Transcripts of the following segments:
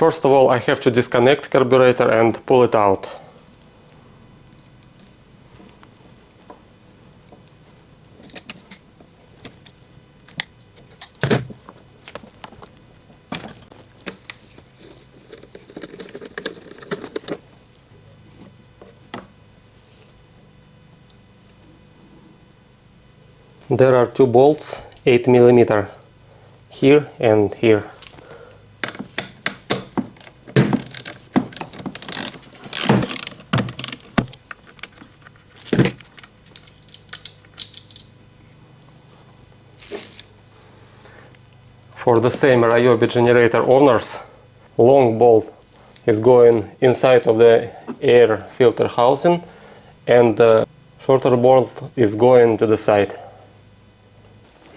First of all, I have to disconnect carburetor and pull it out. There are two bolts, 8 mm, here and here. For the same Ryobi generator owners, long bolt is going inside of the air filter housing and the shorter bolt is going to the side.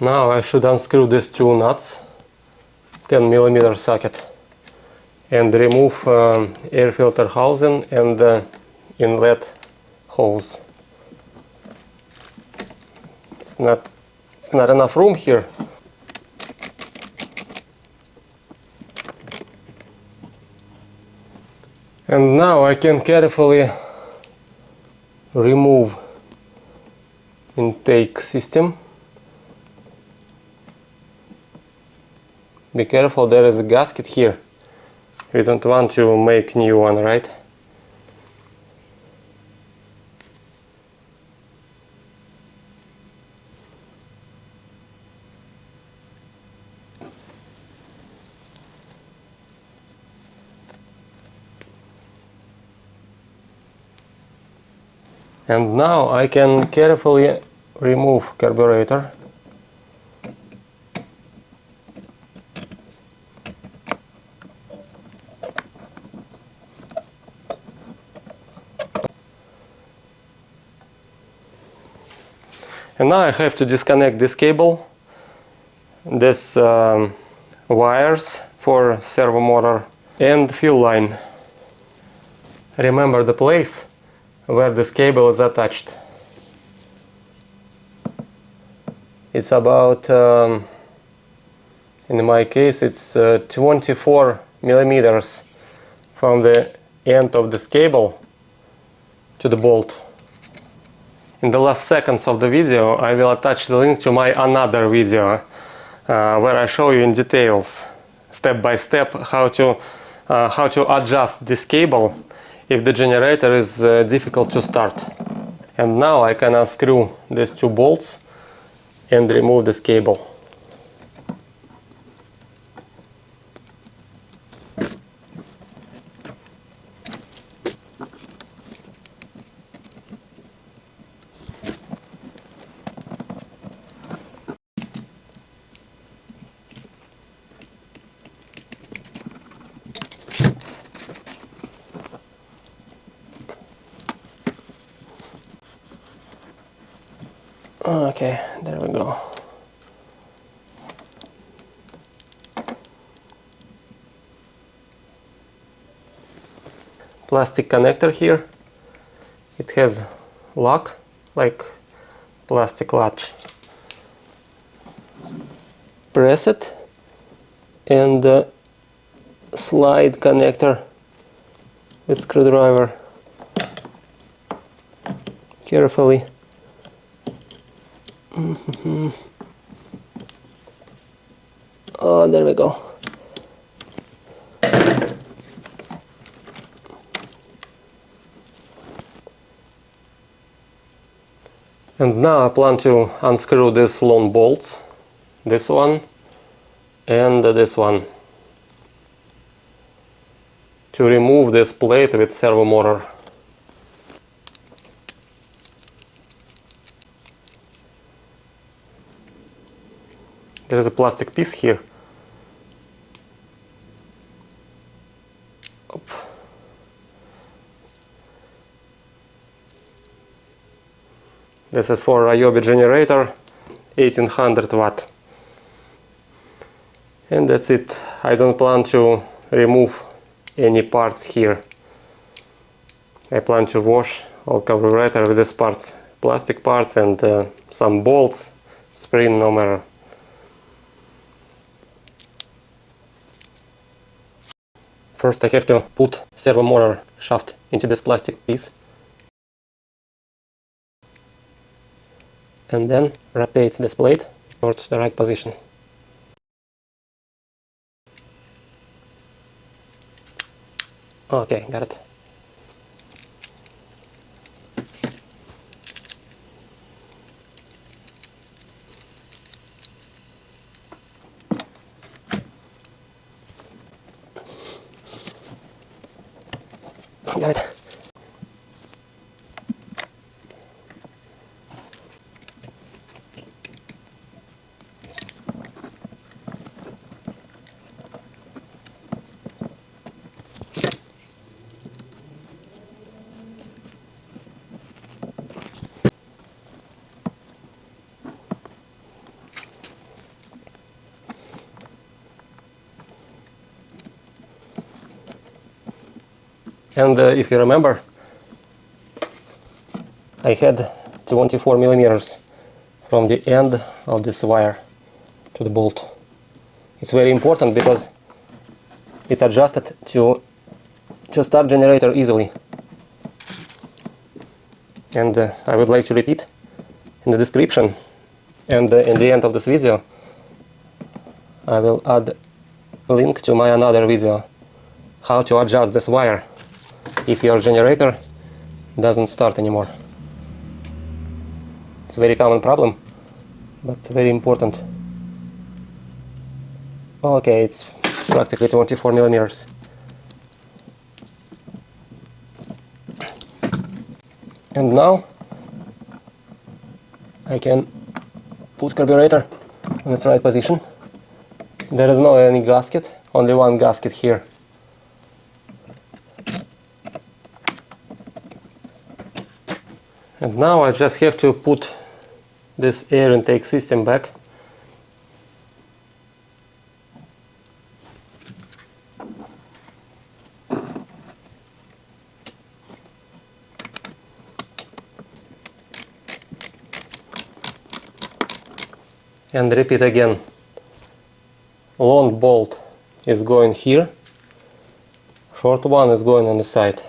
Now I should unscrew these two nuts, 10 mm socket, and remove air filter housing and inlet hose. It's not enough room here. And now I can carefully remove intake system. Be careful, there is a gasket here. We don't want to make new one, right? And now I can carefully remove carburetor. And now I have to disconnect this cable, this wires for servo motor and fuel line. Remember the place where this cable is attached. It's about, in my case, it's 24 millimeters from the end of this cable to the bolt. In the last seconds of the video I will attach the link to my another video where I show you in details, step by step, how to adjust this cable if the generator is difficult to start. And now I can unscrew these two bolts and remove this cable. Okay, there we go. Plastic connector here. It has lock, like plastic latch. Press it and slide connector with screwdriver carefully. Oh, there we go. And now I plan to unscrew these long bolts, this one and this one, to remove this plate with servo motor. There is a plastic piece here. Oop. This is for Ryobi generator, 1800 watt. And that's it. I don't plan to remove any parts here. I plan to wash all carburetor with these parts, plastic parts and some bolts, spring, no matter. First I have to put servo motor shaft into this plastic piece. And then rotate this plate towards the right position. Okay, got it. Got it. And if you remember, I had 24 millimeters from the end of this wire to the bolt. It's very important because it's adjusted to start generator easily. And I would like to repeat in the description and in the end of this video I will add a link to my another video how to adjust this wire if your generator doesn't start anymore. It's a very common problem, but very important. Okay, it's practically 24 millimeters. And now I can put carburetor in its right position. There is no any gasket, only one gasket here. And now I just have to put this air intake system back. And repeat again. Long bolt is going here, short one is going on the side.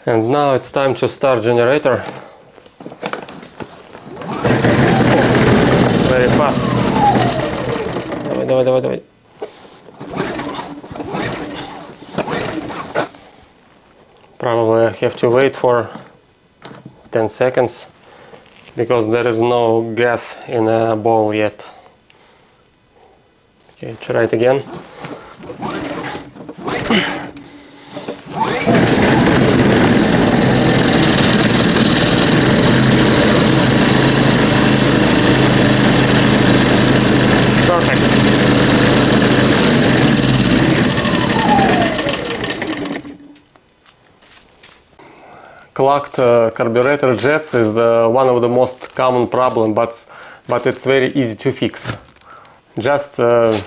And now it's time to start generator. Very fast. Давай. Probably I have to wait for 10 seconds because there is no gas in a bowl yet. Okay, try it again. Perfect. Clogged carburetor jets is one of the most common problem, but it's very easy to fix. Just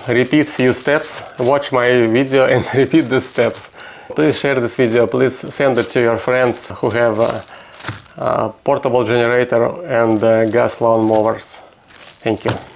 repeat few steps, watch my video and repeat the steps. Please share this video, please send it to your friends who have a portable generator and gas lawn mowers. Thank you.